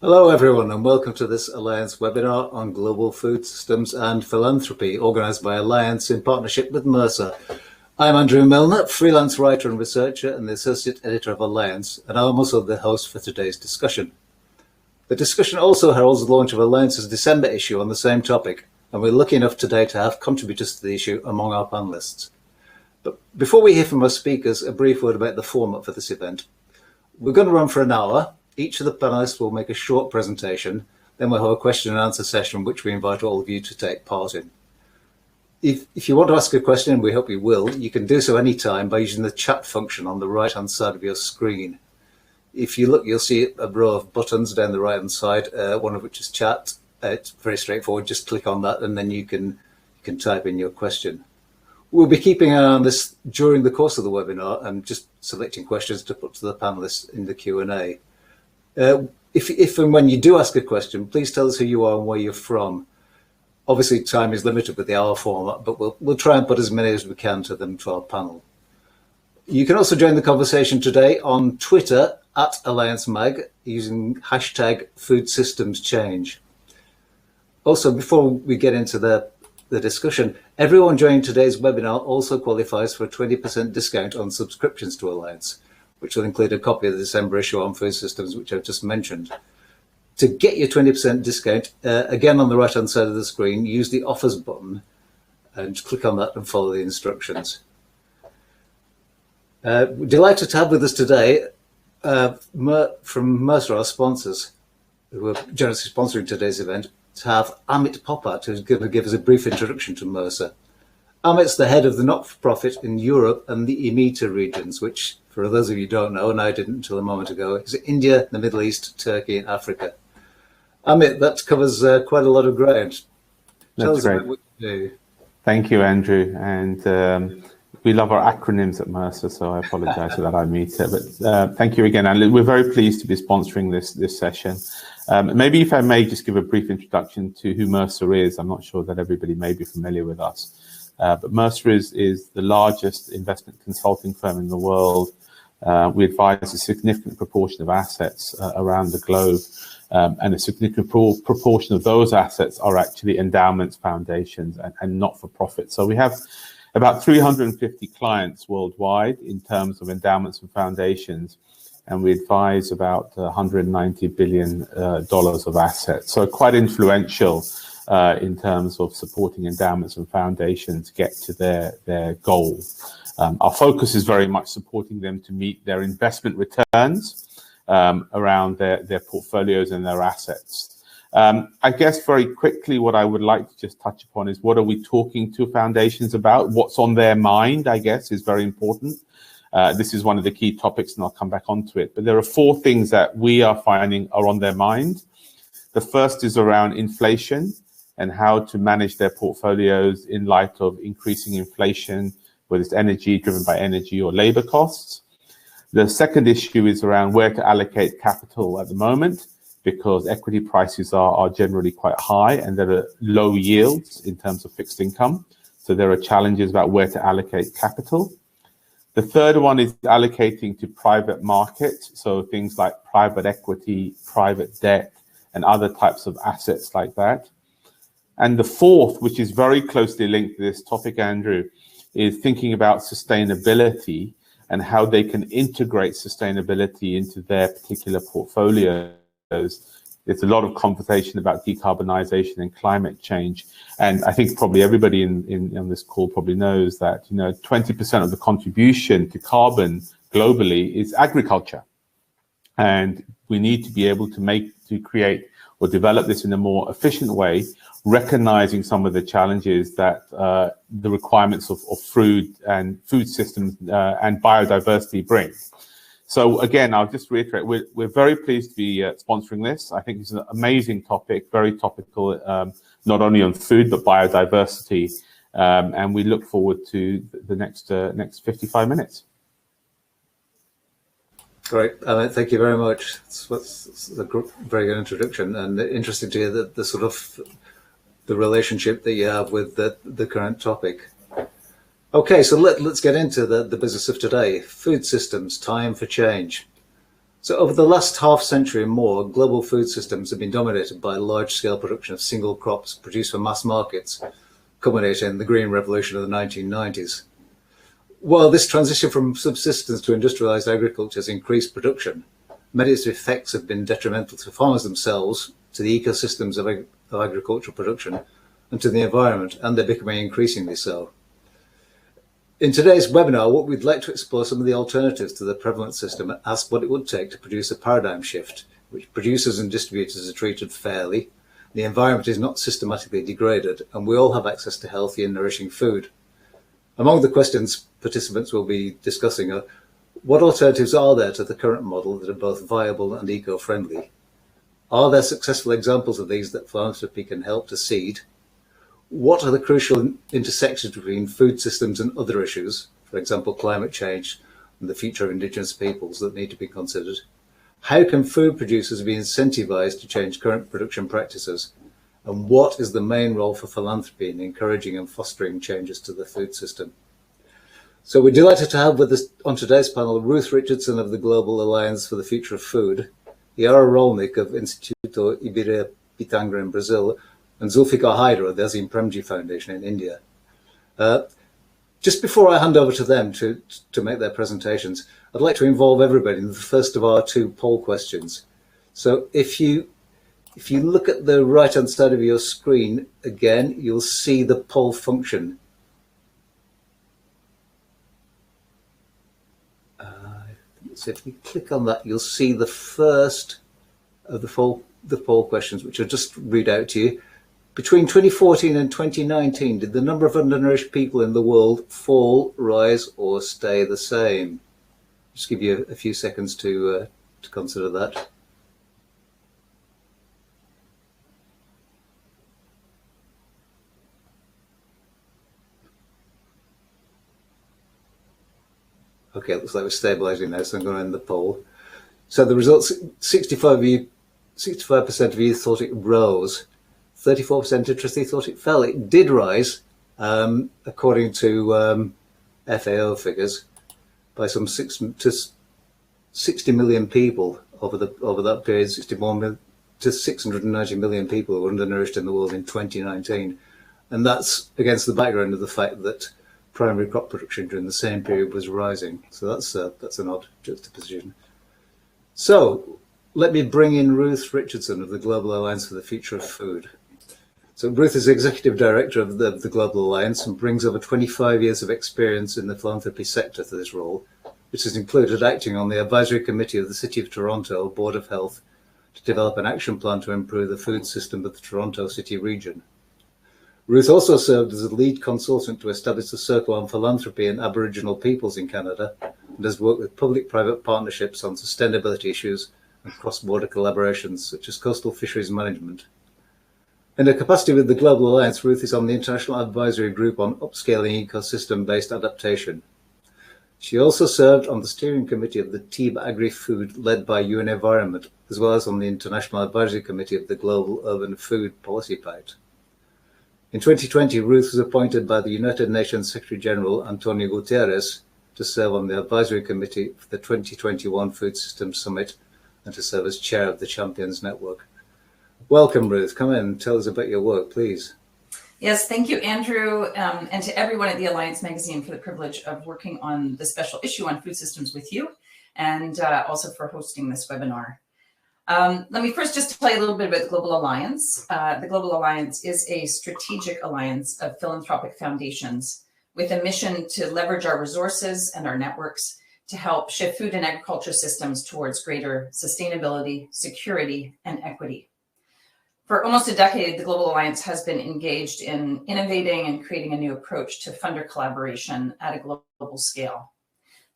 Hello everyone and welcome to this Alliance webinar on global food systems and philanthropy, organised by Alliance in partnership with Mercer. I'm Andrew Milner, freelance writer and researcher and the Associate Editor of Alliance, and I'm also the host for today's discussion. The discussion also heralds the launch of Alliance's December issue on the same topic, and we're lucky enough today to have contributors to the issue among our panellists. But before we hear from our speakers, a brief word about the format for this event. We're going to run for an hour. Each of the panelists will make a short presentation, then we'll have a question and answer session which we invite all of you to take part in. If you want to ask a question, and we hope you will, you can do so anytime by using the chat function on the right hand side of your screen. If you look, you'll see a row of buttons down the right hand side, one of which is chat. It's very straightforward, just click on that and then you can type in your question. We'll be keeping an eye on this during the course of the webinar and just selecting questions to put to the panelists in the Q&A. If and when you do ask a question, please tell us who you are and where you're from. Obviously, time is limited with the hour format, but we'll try and put as many as we can to our panel. You can also join the conversation today on Twitter @AllianceMag using hashtag #FoodSystemsChange. Also, before we get into the discussion, everyone joining today's webinar also qualifies for a 20% discount on subscriptions to Alliance, which will include a copy of the December issue on food systems, which I've just mentioned. To get your 20% discount, again on the right-hand side of the screen, use the offers button and click on that and follow the instructions. We're delighted to have with us today from Mercer, our sponsors, who are generously sponsoring today's event, to have Amit Popat, who's going to give us a brief introduction to Mercer. Amit's the head of the not-for-profit in Europe and the EMETA regions, which, for those of you who don't know, and I didn't until a moment ago, is India, the Middle East, Turkey, and Africa. Amit, that covers quite a lot of ground. Tell us about what you do. Thank you, Andrew. And we love our acronyms at Mercer, so I apologize for that, IMETA. But thank you again, and we're very pleased to be sponsoring this session. Maybe if I may just give a brief introduction to who Mercer is. I'm not sure that everybody may be familiar with us. But Mercer is the largest investment consulting firm in the world. We advise a significant proportion of assets around the globe, and a significant proportion of those assets are actually endowments, foundations, and not-for-profit. So we have about 350 clients worldwide in terms of endowments and foundations, and we advise about $190 billion of assets. So quite influential in terms of supporting endowments and foundations get to their goal. Our focus is very much supporting them to meet their investment returns around their portfolios and their assets. I guess very quickly what I would like to just touch upon is what are we talking to foundations about? What's on their mind, I guess, is very important. This is one of the key topics, and I'll come back onto it. But there are 4 things that we are finding are on their mind. The first is around inflation and how to manage their portfolios in light of increasing inflation, whether it's energy, driven by energy or labor costs. The second issue is around where to allocate capital at the moment, because equity prices are generally quite high and there are low yields in terms of fixed income. So there are challenges about where to allocate capital. The third one is allocating to private markets, so things like private equity, private debt, and other types of assets like that. And the fourth, which is very closely linked to this topic, Andrew, is thinking about sustainability and how they can integrate sustainability into their particular portfolios. There's a lot of conversation about decarbonization and climate change. And I think probably everybody on this call probably knows that, 20% of the contribution to carbon globally is agriculture. And we need to be able to create or develop this in a more efficient way, recognizing some of the challenges that the requirements of food and food systems and biodiversity bring. So again, I'll just reiterate, we're very pleased to be sponsoring this. I think it's an amazing topic, very topical, not only on food, but biodiversity. And we look forward to the next 55 minutes. Great, thank you very much. It's a very good introduction, and interesting to hear the sort of the relationship that you have with the current topic. Okay, so let's get into the business of today. Food systems, time for change. So over the last half century and more, global food systems have been dominated by large-scale production of single crops produced for mass markets, culminating in the Green Revolution of the 1990s. While this transition from subsistence to industrialised agriculture has increased production, many of its effects have been detrimental to farmers themselves, to the ecosystems of agricultural production, and to the environment, and they're becoming increasingly so. In today's webinar, what we'd like to explore some of the alternatives to the prevalent system and ask what it would take to produce a paradigm shift, which producers and distributors are treated fairly, the environment is not systematically degraded, and we all have access to healthy and nourishing food. Among the questions participants will be discussing are, what alternatives are there to the current model that are both viable and eco-friendly? Are there successful examples of these that philanthropy can help to seed? What are the crucial intersections between food systems and other issues, for example, climate change and the future of indigenous peoples, that need to be considered? How can food producers be incentivized to change current production practices? And what is the main role for philanthropy in encouraging and fostering changes to the food system? So we're delighted to have with us on today's panel Ruth Richardson of the Global Alliance for the Future of Food, Iara Rolnik of Instituto Ibirapitanga in Brazil, and Zulfiquar Haider of the Azim Premji Foundation in India. Just before I hand over to them to make their presentations, I'd like to involve everybody in the first of our two poll questions. So if you look at the right-hand side of your screen, again, you'll see the poll function. So if you click on that, you'll see the first of the poll questions, which I'll just read out to you. Between 2014 and 2019, did the number of undernourished people in the world fall, rise, or stay the same? Just give you a few seconds to consider that. Okay, it looks like we're stabilizing now, so I'm going to end the poll. So the results, 65% of you thought it rose. 34% interestingly thought it fell. It did rise, according to FAO figures, by some 60 million people over that period. 61 to 690 million people who were undernourished in the world in 2019, and that's against the background of the fact that primary crop production during the same period was rising. So that's an odd juxtaposition. So let me bring in Ruth Richardson of the Global Alliance for the Future of Food. So Ruth is Executive Director of the Global Alliance and brings over 25 years of experience in the philanthropy sector to this role, which has included acting on the Advisory Committee of the City of Toronto Board of Health to develop an action plan to improve the food system of the Toronto City region. Ruth also served as a lead consultant to establish the Circle on Philanthropy and Aboriginal Peoples in Canada, and has worked with public-private partnerships on sustainability issues and cross-border collaborations such as coastal fisheries management. In her capacity with the Global Alliance, Ruth is on the International Advisory Group on Upscaling Ecosystem-Based Adaptation. She also served on the steering committee of the TEEB Agri-Food led by UN Environment, as well as on the International Advisory Committee of the Global Urban Food Policy Pact. In 2020, Ruth was appointed by the United Nations Secretary General Antonio Guterres to serve on the Advisory Committee for the 2021 Food Systems Summit and to serve as chair of the Champions Network. Welcome, Ruth. Come in and tell us about your work, please. Yes, thank you, Andrew, and to everyone at the Alliance magazine for the privilege of working on the special issue on food systems with you, and also for hosting this webinar. Let me first just tell you a little bit about the Global Alliance. The Global Alliance is a strategic alliance of philanthropic foundations with a mission to leverage our resources and our networks to help shift food and agriculture systems towards greater sustainability, security, and equity. For almost a decade, the Global Alliance has been engaged in innovating and creating a new approach to funder collaboration at a global scale.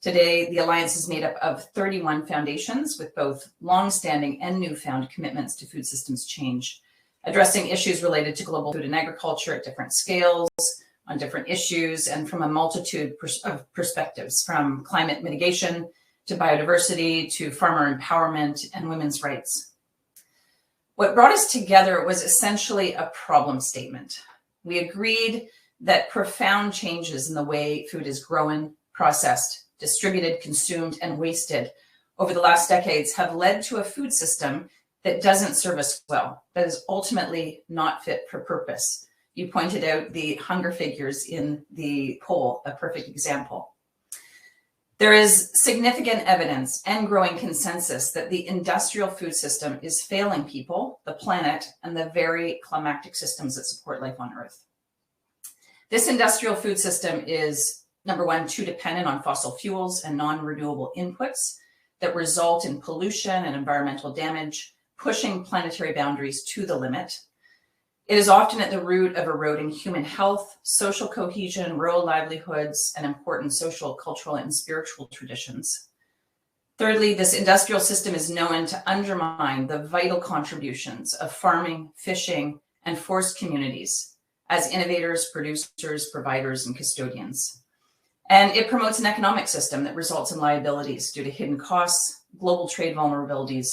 Today, the Alliance is made up of 31 foundations with both long-standing and newfound commitments to food systems change, addressing issues related to global food and agriculture at different scales, on different issues, and from a multitude of perspectives, from climate mitigation to biodiversity to farmer empowerment and women's rights. What brought us together was essentially a problem statement. We agreed that profound changes in the way food is grown, processed, distributed, consumed, and wasted over the last decades have led to a food system that doesn't serve us well, that is ultimately not fit for purpose. You pointed out the hunger figures in the poll, a perfect example. There is significant evidence and growing consensus that the industrial food system is failing people, the planet, and the very climactic systems that support life on Earth. This industrial food system is, number one, too dependent on fossil fuels and non-renewable inputs that result in pollution and environmental damage, pushing planetary boundaries to the limit. It is often at the root of eroding human health, social cohesion, rural livelihoods, and important social, cultural, and spiritual traditions. Thirdly, this industrial system is known to undermine the vital contributions of farming, fishing, and forest communities as innovators, producers, providers, and custodians. And it promotes an economic system that results in liabilities due to hidden costs, global trade vulnerabilities,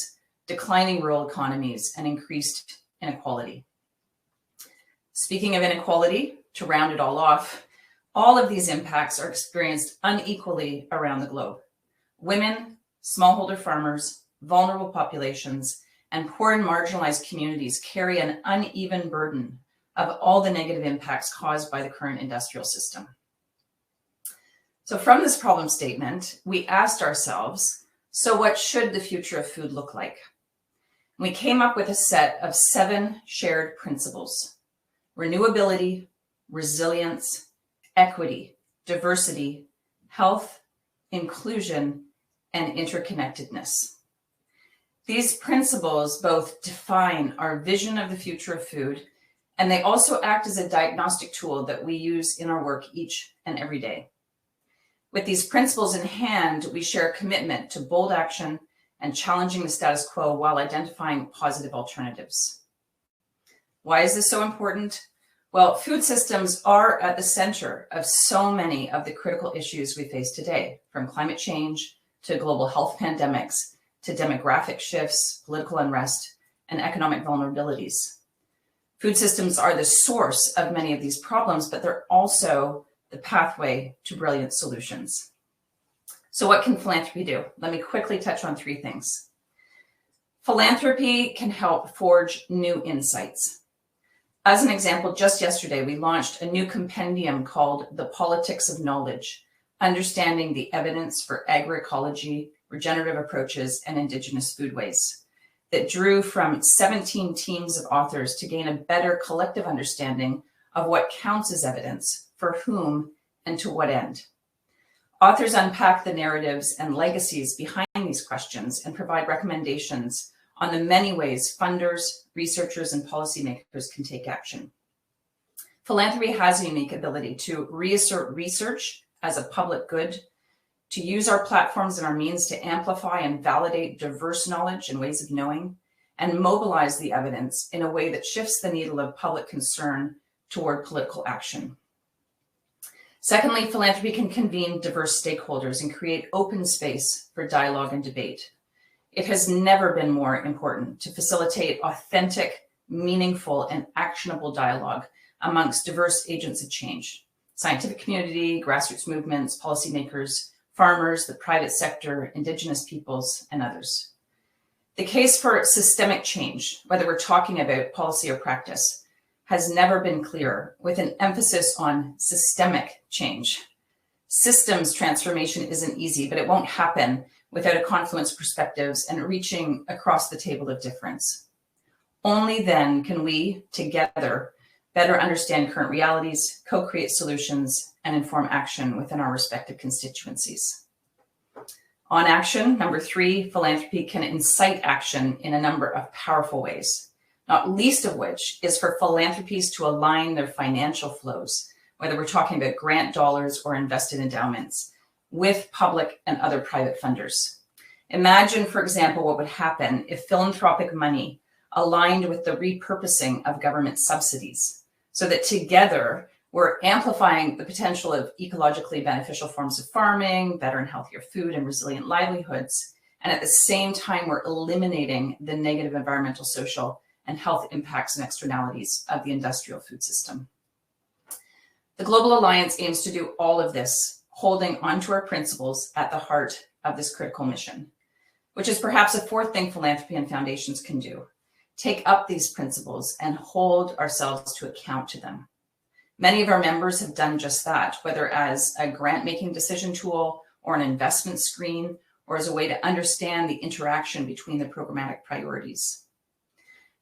declining rural economies, and increased inequality. Speaking of inequality, to round it all off, all of these impacts are experienced unequally around the globe. Women, smallholder farmers, vulnerable populations, and poor and marginalized communities carry an uneven burden of all the negative impacts caused by the current industrial system. So from this problem statement, we asked ourselves, so what should the future of food look like? We came up with a set of 7 shared principles: renewability, resilience, equity, diversity, health, inclusion, and interconnectedness. These principles both define our vision of the future of food, and they also act as a diagnostic tool that we use in our work each and every day. With these principles in hand, we share a commitment to bold action and challenging the status quo while identifying positive alternatives. Why is this so important? Well, food systems are at the center of so many of the critical issues we face today, from climate change to global health pandemics, to demographic shifts, political unrest, and economic vulnerabilities. Food systems are the source of many of these problems, but they're also the pathway to brilliant solutions. So what can philanthropy do? Let me quickly touch on 3 things. Philanthropy can help forge new insights. As an example, just yesterday, we launched a new compendium called The Politics of Knowledge, Understanding the Evidence for Agroecology, Regenerative Approaches, and Indigenous Foodways, that drew from 17 teams of authors to gain a better collective understanding of what counts as evidence, for whom, and to what end. Authors unpack the narratives and legacies behind these questions and provide recommendations on the many ways funders, researchers, and policymakers can take action. Philanthropy has a unique ability to reassert research as a public good, to use our platforms and our means to amplify and validate diverse knowledge and ways of knowing, and mobilize the evidence in a way that shifts the needle of public concern toward political action. Secondly, philanthropy can convene diverse stakeholders and create open space for dialogue and debate. It has never been more important to facilitate authentic, meaningful, and actionable dialogue amongst diverse agents of change: scientific community, grassroots movements, policymakers, farmers, the private sector, indigenous peoples, and others. The case for systemic change, whether we're talking about policy or practice, has never been clearer, with an emphasis on systemic change. Systems transformation isn't easy, but it won't happen without a confluence of perspectives and reaching across the table of difference. Only then can we, together, better understand current realities, co-create solutions, and inform action within our respective constituencies. On action, number 3, philanthropy can incite action in a number of powerful ways, not least of which is for philanthropies to align their financial flows, whether we're talking about grant dollars or invested endowments, with public and other private funders. Imagine, for example, what would happen if philanthropic money aligned with the repurposing of government subsidies, so that together we're amplifying the potential of ecologically beneficial forms of farming, better and healthier food, and resilient livelihoods, and at the same time we're eliminating the negative environmental, social, and health impacts and externalities of the industrial food system. The Global Alliance aims to do all of this, holding onto our principles at the heart of this critical mission. which is perhaps a fourth thing philanthropy and foundations can do: take up these principles and hold ourselves to account to them. Many of our members have done just that, whether as a grant-making decision tool or an investment screen, or as a way to understand the interaction between the programmatic priorities.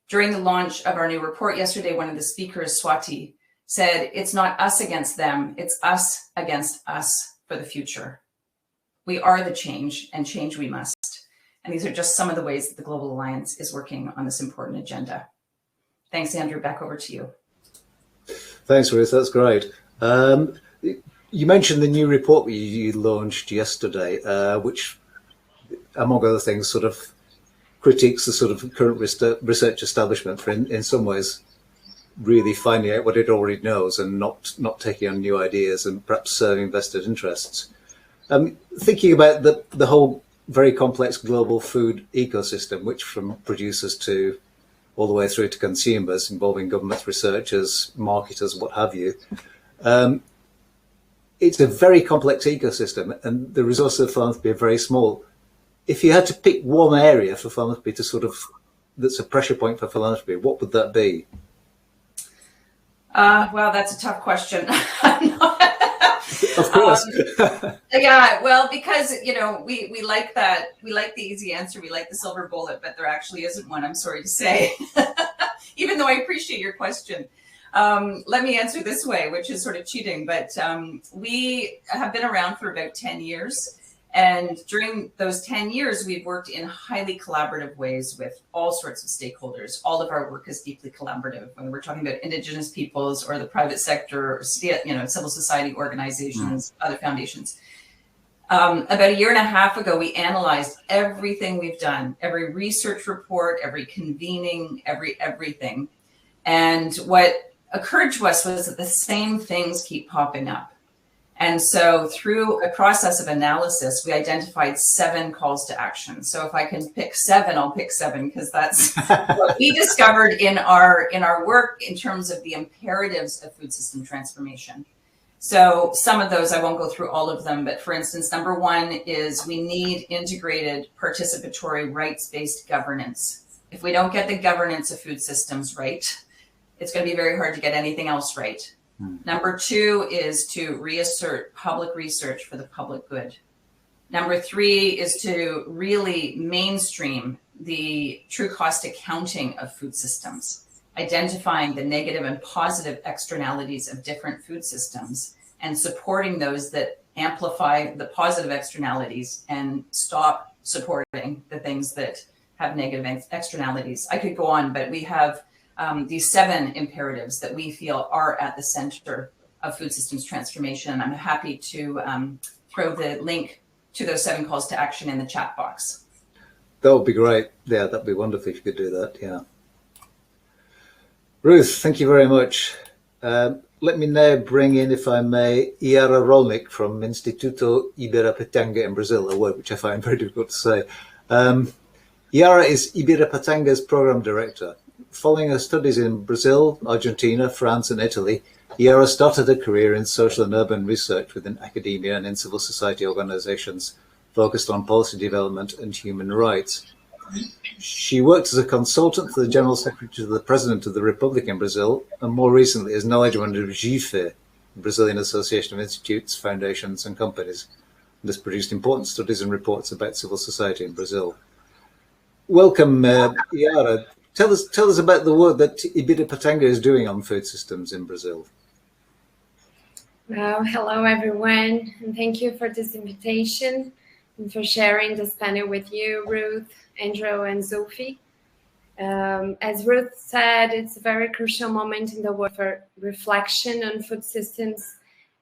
During the launch of our new report yesterday, one of the speakers, Swati, said, "It's not us against them, it's us against us for the future." We are the change, and change we must. And these are just some of the ways that the Global Alliance is working on this important agenda. Thanks, Andrew. Back over to you. Thanks, Ruth. That's great. You mentioned the new report you launched yesterday, which, among other things, sort of critiques the sort of current research establishment for, in some ways, really finding out what it already knows and not taking on new ideas and perhaps serving vested interests. Thinking about the whole very complex global food ecosystem, which from producers to all the way through to consumers, involving governments, researchers, marketers, what have you. It's a very complex ecosystem, and the resources of philanthropy are very small. If you had to pick one area for philanthropy to sort of, that's a pressure point for philanthropy, what would that be? Well, that's a tough question. Of course. Yeah, well, because, you know, we like that. We like the easy answer. We like the silver bullet, but there actually isn't one, I'm sorry to say, even though I appreciate your question. Let me answer this way, which is sort of cheating, but we have been around for about 10 years. And during those 10 years, we've worked in highly collaborative ways with all sorts of stakeholders. All of our work is deeply collaborative, whether we're talking about Indigenous peoples or the private sector, or civil society organizations, other foundations. About a year and a half ago, we analyzed everything we've done, every research report, every convening, everything. And what occurred to us was that the same things keep popping up. And so through a process of analysis, we identified 7 calls to action. So if I can pick 7, I'll pick 7, because that's what we discovered in our work in terms of the imperatives of food system transformation. So some of those, I won't go through all of them, but for instance, number 1 is we need integrated, participatory, rights-based governance. If we don't get the governance of food systems right, it's going to be very hard to get anything else right. Number 2 is to reassert public research for the public good. Number 3 is to really mainstream the true cost accounting of food systems, identifying the negative and positive externalities of different food systems and supporting those that amplify the positive externalities and stop supporting the things that have negative externalities. I could go on, but we have these 7 imperatives that we feel are at the center of food systems transformation. And I'm happy to throw the link to those 7 calls to action in the chat box. That would be great. Yeah, that'd be wonderful if you could do that. Yeah. Ruth, thank you very much. Let me now bring in, if I may, Iara Rolnik from Instituto Ibirapitanga in Brazil, a word which I find very difficult to say. Yara is Ibiripatanga's program director. Following her studies in Brazil, Argentina, France, and Italy, Yara started a career in social and urban research within academia and in civil society organizations focused on policy development and human rights. She worked as a consultant for the General Secretary to the President of the Republic in Brazil, and more recently as knowledge manager of GIFE, the Brazilian Association of Institutes, Foundations, and Companies, and has produced important studies and reports about civil society in Brazil. Welcome, Yara. Tell us about the work that Ibirapitanga is doing on food systems in Brazil. Well, hello everyone, and thank you for this invitation and for sharing this panel with you, Ruth, Andrew, and Zulfi. As Ruth said, it's a very crucial moment in the work for reflection on food systems,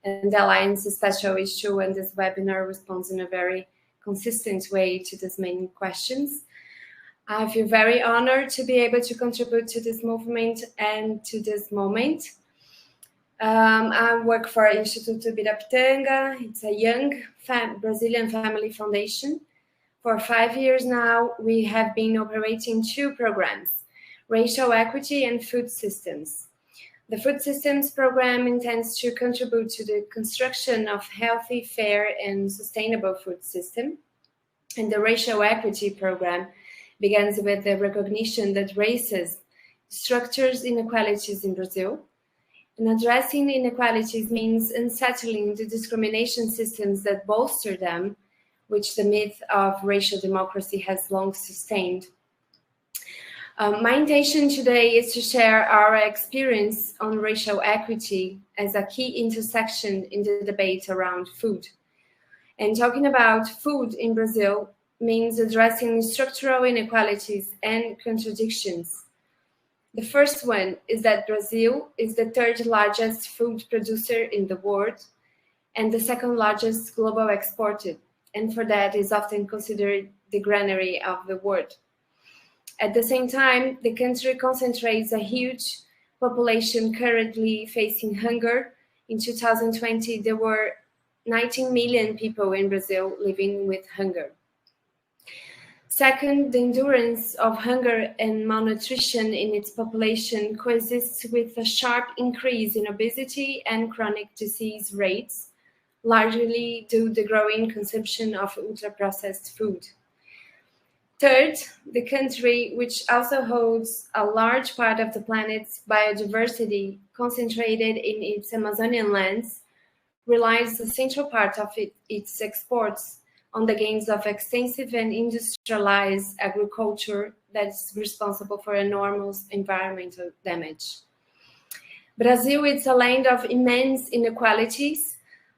and the Alliance's special issue and this webinar responds in a very consistent way to these main questions. I feel very honored to be able to contribute to this movement and to this moment. I work for Instituto Ibirapitanga. It's a young Brazilian family foundation. For 5 years now, we have been operating 2 programs, racial equity and food systems. The food systems program intends to contribute to the construction of healthy, fair, and sustainable food system. And the racial equity program begins with the recognition that races structures inequalities in Brazil. And addressing inequalities means unsettling the discrimination systems that bolster them, which the myth of racial democracy has long sustained. My intention today is to share our experience on racial equity as a key intersection in the debate around food. And talking about food in Brazil means addressing structural inequalities and contradictions. The first one is that Brazil is the third largest food producer in the world and the second largest global exporter, and for that is often considered the granary of the world. At the same time, the country concentrates a huge population currently facing hunger. In 2020, there were 19 million people in Brazil living with hunger. Second, the endurance of hunger and malnutrition in its population coexists with a sharp increase in obesity and chronic disease rates, largely due to the growing consumption of ultra-processed food. Third, the country, which also holds a large part of the planet's biodiversity concentrated in its Amazonian lands, relies a central part of its exports on the gains of extensive and industrialized agriculture that is responsible for enormous environmental damage. Brazil is a land of immense inequalities,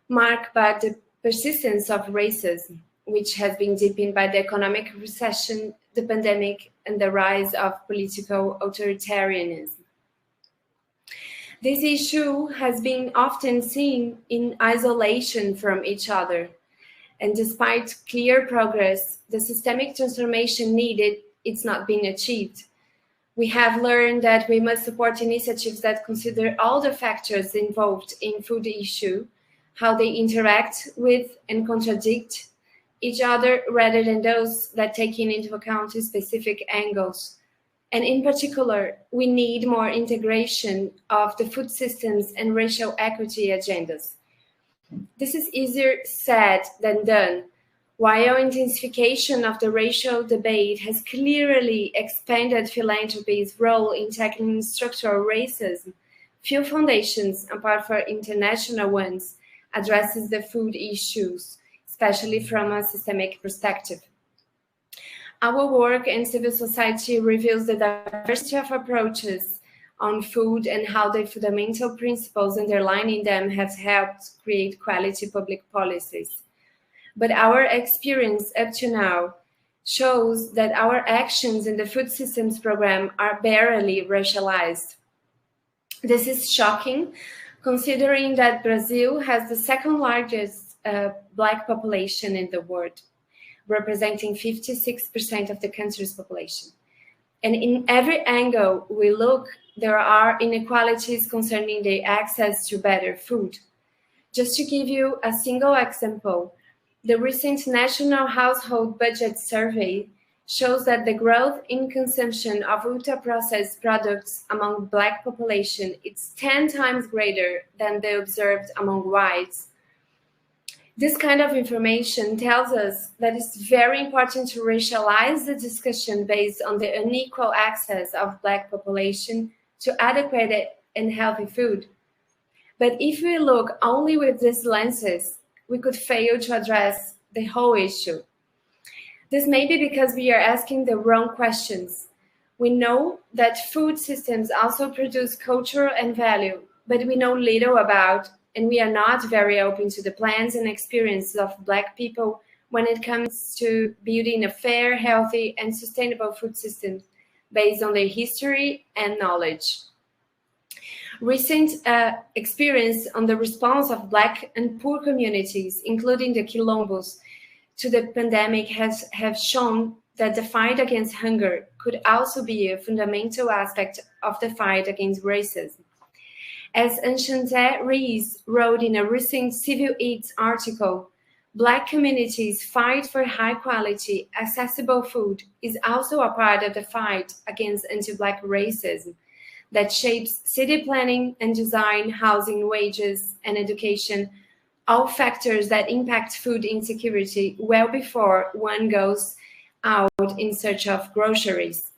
marked by the persistence of racism, which has been deepened by the economic recession, the pandemic, and the rise of political authoritarianism. This issue has been often seen in isolation from each other, and despite clear progress, the systemic transformation needed is not being achieved. We have learned that we must support initiatives that consider all the factors involved in food issue, how they interact with and contradict each other rather than those that take into account specific angles. And in particular, we need more integration of the food systems and racial equity agendas. This is easier said than done. While intensification of the racial debate has clearly expanded philanthropy's role in tackling structural racism, few foundations, apart from international ones, addresses the food issues, especially from a systemic perspective. Our work in civil society reveals the diversity of approaches on food and how the fundamental principles underlying them have helped create quality public policies. But our experience up to now shows that our actions in the food systems program are barely racialized. This is shocking, considering that Brazil has the second largest Black population in the world, representing 56% of the country's population. And in every angle we look, there are inequalities concerning the access to better food. Just to give you a single example, the recent National Household Budget Survey shows that the growth in consumption of ultra-processed products among Black population is 10 times greater than the observed among whites. This kind of information tells us that it's very important to racialize the discussion based on the unequal access of Black population to adequate and healthy food. But if we look only with these lenses, we could fail to address the whole issue. This may be because we are asking the wrong questions. We know that food systems also produce culture and value, but we know little about, and we are not very open to the plans and experiences of Black people when it comes to building a fair, healthy, and sustainable food system based on their history and knowledge. Recent experience on the response of Black and poor communities, including the Quilombos, to the pandemic have shown that the fight against hunger could also be a fundamental aspect of the fight against racism. As Enchanté Rees wrote in a recent Civil Eats article, Black communities' fight for high-quality, accessible food is also a part of the fight against anti-Black racism that shapes city planning and design, housing, wages, and education, all factors that impact food insecurity well before one goes out in search of groceries.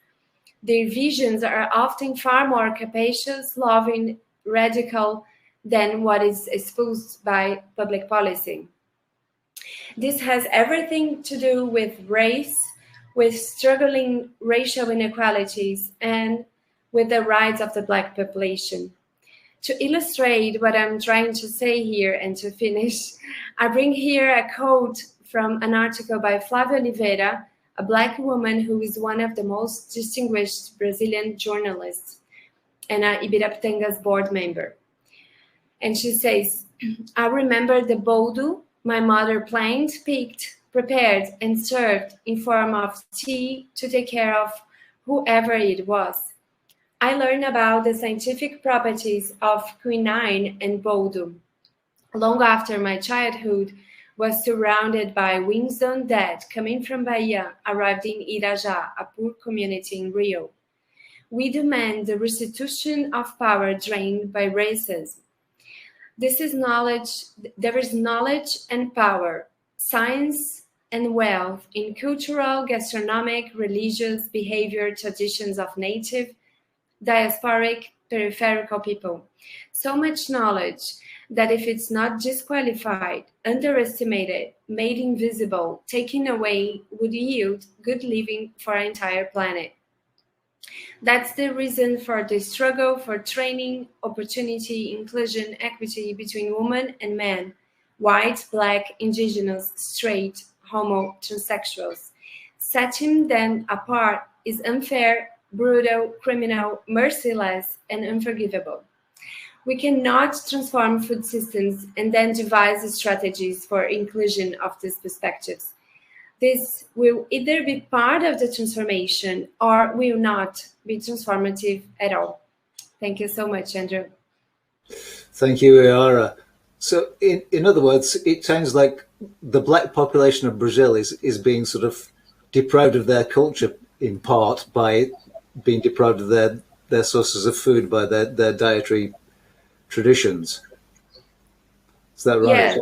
Their visions are often far more capacious, loving, radical than what is espoused by public policy. This has everything to do with race, with struggling racial inequalities, and with the rights of the Black population. To illustrate what I'm trying to say here and to finish, I bring here a quote from an article by Flávia Oliveira, a Black woman who is one of the most distinguished Brazilian journalists and Ibirapitanga's board member. And she says, I remember the boldo my mother planned, picked, prepared, and served in form of tea to take care of whoever it was. I learned about the scientific properties of quinine and boldo long after my childhood was surrounded by Winston dead coming from Bahia, arrived in Irajá, a poor community in Rio. We demand the restitution of power drained by racism. This is knowledge. There is knowledge and power, science and wealth in cultural, gastronomic, religious, behavior traditions of native, diasporic, peripheral people. So much knowledge that if it's not disqualified, underestimated, made invisible, taken away, would yield good living for our entire planet. That's the reason for the struggle for training, opportunity, inclusion, equity between women and men, white, black, indigenous, straight, homo, transsexuals. Setting them apart is unfair, brutal, criminal, merciless, and unforgivable. We cannot transform food systems and then devise strategies for inclusion of these perspectives. This will either be part of the transformation or will not be transformative at all. Thank you so much, Andrew. Thank you, Iara. So, in other words, it sounds like the Black population of Brazil is being sort of deprived of their culture in part by being deprived of their sources of food by their dietary traditions. Is that right?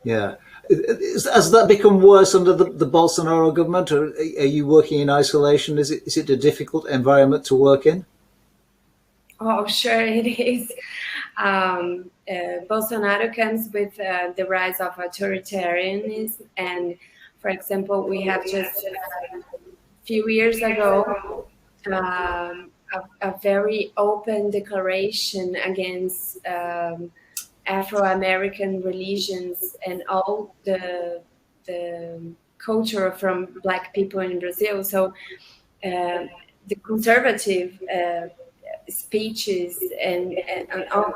Yeah. Has that become worse under the Bolsonaro government, or are you working in isolation? Is it a difficult environment to work in? Oh, sure it is. Bolsonaro comes with the rise of authoritarianism, and for example, we have just a few years ago a very open declaration against Afro-American religions and all the culture from Black people in Brazil. So the conservative speeches and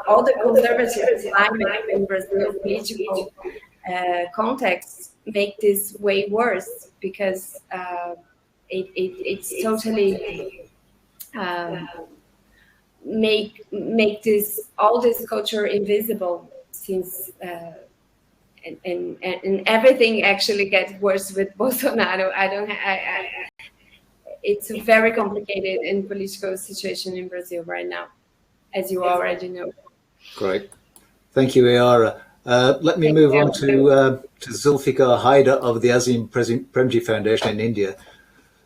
all the conservative climate in Brazil political context make this way worse because it's totally make all this culture invisible, since and everything actually gets worse with Bolsonaro. It's a very complicated and political situation in Brazil right now, as you already know. Great, thank you, Iara. Let me move on to Zulfiquar Haider of the Azim Premji Foundation in India.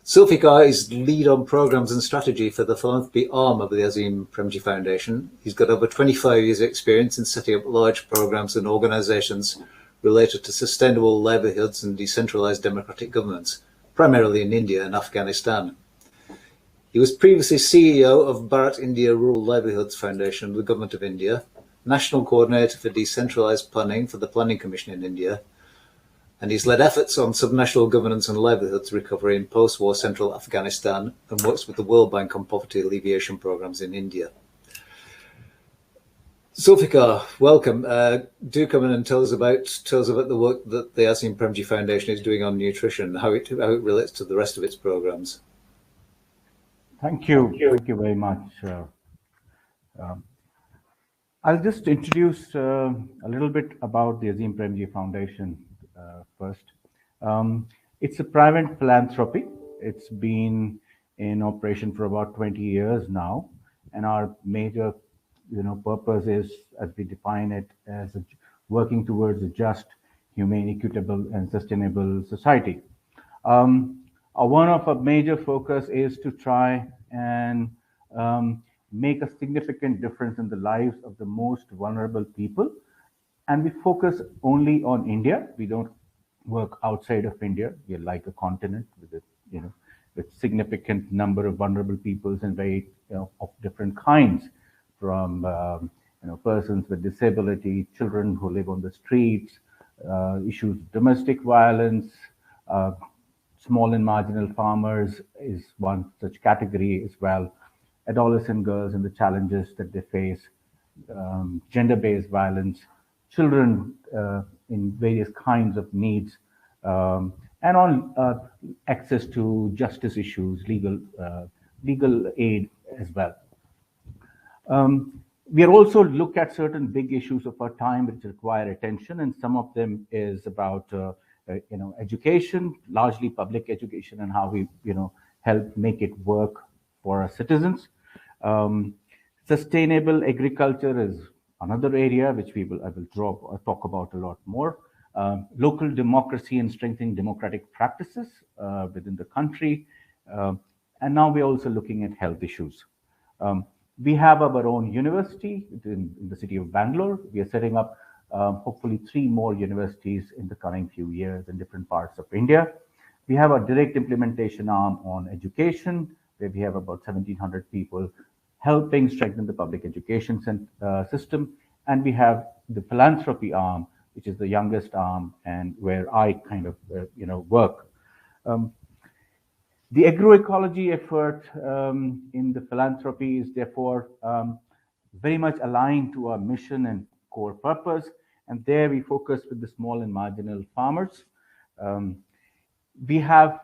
Zulfiqar is lead on programs and strategy for the philanthropy arm of the Azim Premji Foundation. He's got over 25 years' experience in setting up large programs and organizations related to sustainable livelihoods and decentralized democratic governments, primarily in India and Afghanistan. He was previously CEO of Bharat India Rural Livelihoods Foundation of the Government of India, National Coordinator for Decentralized Planning for the Planning Commission in India, and he's led efforts on subnational governance and livelihoods recovery in post-war central Afghanistan and works with the World Bank on poverty alleviation programs in India. Zulfiqar, welcome. Do come in and tell us about the work that the Azim Premji Foundation is doing on nutrition, how it relates to the rest of its programs. Thank you very much. I'll just introduce a little bit about the Azim Premji Foundation first. It's a private philanthropy. It's been in operation for about 20 years now, and our major purpose is, as we define it, as a working towards a just, humane, equitable, and sustainable society. One of our major focus is to try and make a significant difference in the lives of the most vulnerable people. And we focus only on India. We don't work outside of India. We are like a continent with a, with significant number of vulnerable peoples and very, of different kinds, from persons with disability, children who live on the streets, issues of domestic violence, small and marginal farmers is one such category as well, adolescent girls and the challenges that they face, gender-based violence, children in various kinds of needs, and on access to justice issues, legal aid as well. We are also look at certain big issues of our time which require attention, and some of them is about education, largely public education, and how we help make it work for our citizens. Sustainable agriculture is another area which I will talk about a lot more. Local democracy and strengthening democratic practices within the country, and now we're also looking at health issues. We have our own university in the city of Bangalore. We are setting up hopefully 3 more universities in the coming few years in different parts of India. We have a direct implementation arm on education, where we have about 1,700 people helping strengthen the public education system. And we have the philanthropy arm, which is the youngest arm and where I kind of work. The agroecology effort in the philanthropy is therefore very much aligned to our mission and core purpose. And there we focus with the small and marginal farmers. We have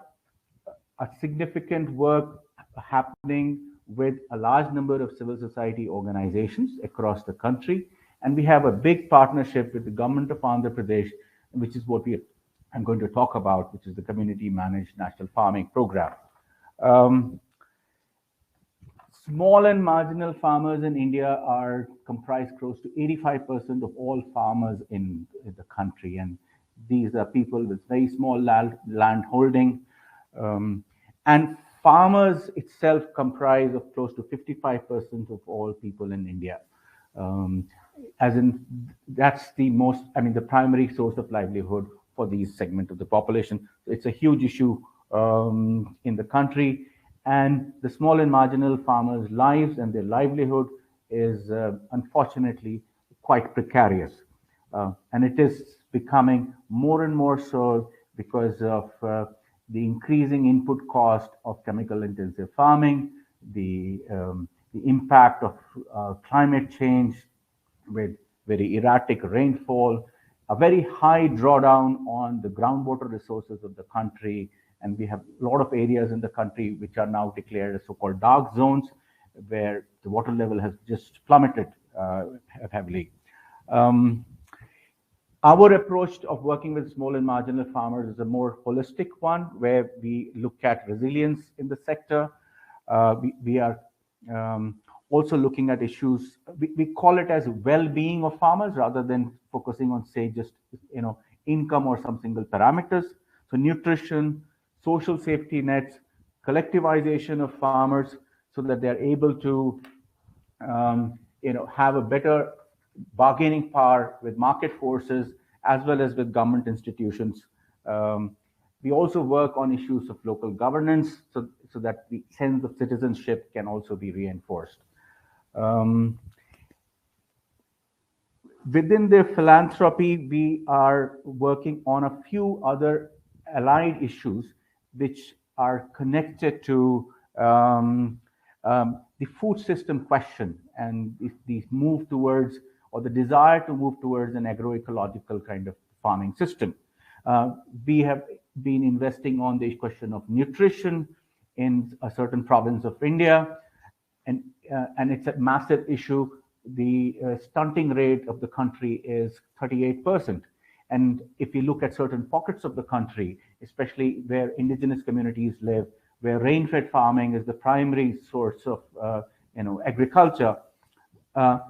a significant work happening with a large number of civil society organizations across the country. And we have a big partnership with the government of Andhra Pradesh, which is what I'm going to talk about, which is the Community Managed National Farming Program. Small and marginal farmers in India comprise close to 85% of all farmers in the country. And these are people with very small land holding. And farmers itself comprise of close to 55% of all people in India. As in, that's the primary source of livelihood for these segment of the population. It's a huge issue in the country, and the small and marginal farmers' lives and their livelihood is unfortunately quite precarious. And it is becoming more and more so because of the increasing input cost of chemical-intensive farming, the impact of climate change with very erratic rainfall, a very high drawdown on the groundwater resources of the country. And we have a lot of areas in the country which are now declared as so-called dark zones, where the water level has just plummeted heavily. Our approach of working with small and marginal farmers is a more holistic one, where we look at resilience in the sector. We are also looking at issues, we call it as well-being of farmers rather than focusing on, say, just income or some single parameters. So nutrition, social safety nets, collectivization of farmers so that they're able to have a better bargaining power with market forces as well as with government institutions. We also work on issues of local governance so that the sense of citizenship can also be reinforced. Within the philanthropy, we are working on a few other allied issues which are connected to the food system question and the move towards, or the desire to move towards, an agroecological kind of farming system. We have been investing on the question of nutrition in a certain province of India, and it's a massive issue. The stunting rate of the country is 38%. And if you look at certain pockets of the country, especially where indigenous communities live, where rain-fed farming is the primary source of agriculture,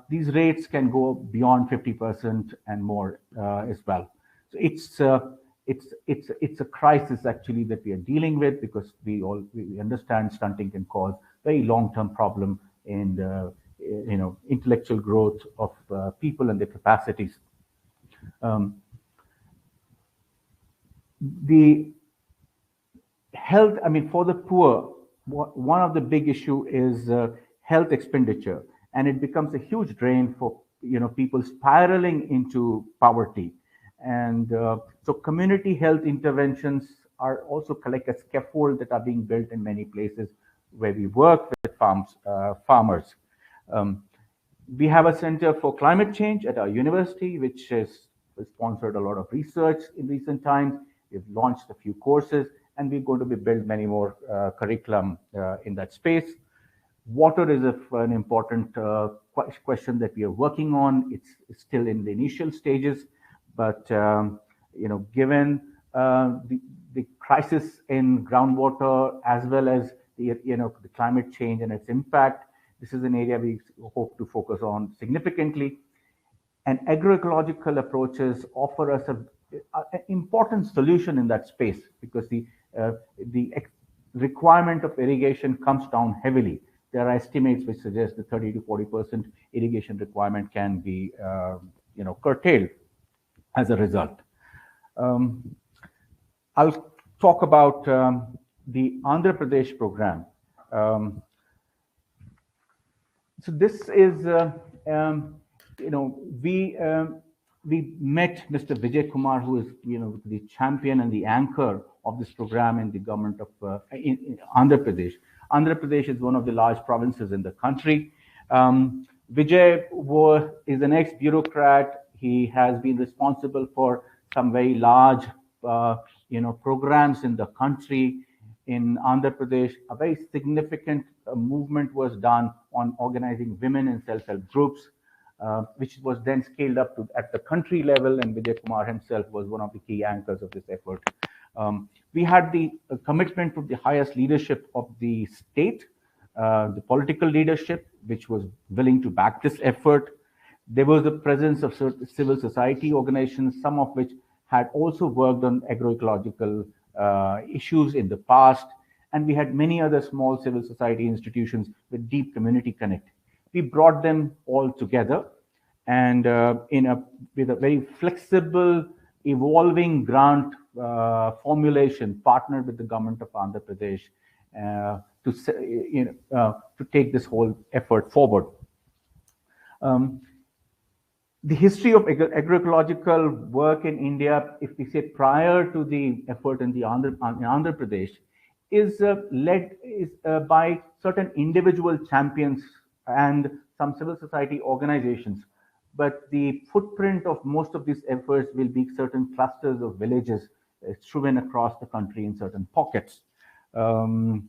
these rates can go beyond 50% and more as well. So it's a crisis actually that we are dealing with, because we understand stunting can cause very long-term problem in the intellectual growth of people and their capacities. The health, I mean, for the poor, one of the big issue is health expenditure, and it becomes a huge drain for people spiraling into poverty. And so community health interventions are also like a scaffold that are being built in many places where we work with farmers. We have a Center for Climate Change at our university, which has sponsored a lot of research in recent times. We've launched a few courses, and we're going to be build many more curriculum in that space. Water is an important question that we are working on. It's still in the initial stages, but given the crisis in groundwater, as well as the climate change and its impact, this is an area we hope to focus on significantly. And agroecological approaches offer us an important solution in that space, because the requirement of irrigation comes down heavily. There are estimates which suggest the 30 to 40% irrigation requirement can be curtailed as a result. I'll talk about the Andhra Pradesh program. So this is, we met Mr. Vijay Kumar, who is, the champion and the anchor of this program in the government of in Andhra Pradesh. Andhra Pradesh is one of the large provinces in the country. Vijay is an ex-bureaucrat. He has been responsible for some very large, programs in the country. In Andhra Pradesh, a very significant movement was done on organizing women in self-help groups, which was then scaled up to at the country level, and Vijay Kumar himself was one of the key anchors of this effort. We had the commitment of the highest leadership of the state, the political leadership, which was willing to back this effort. There was the presence of civil society organizations, some of which had also worked on agroecological issues in the past, and we had many other small civil society institutions with deep community connect. We brought them all together, and with a very flexible, evolving grant formulation, partnered with the government of Andhra Pradesh to take this whole effort forward. The history of agroecological work in India, if we say prior to the effort in Andhra Pradesh, is led by certain individual champions and some civil society organizations. But the footprint of most of these efforts will be certain clusters of villages strewn across the country in certain pockets. For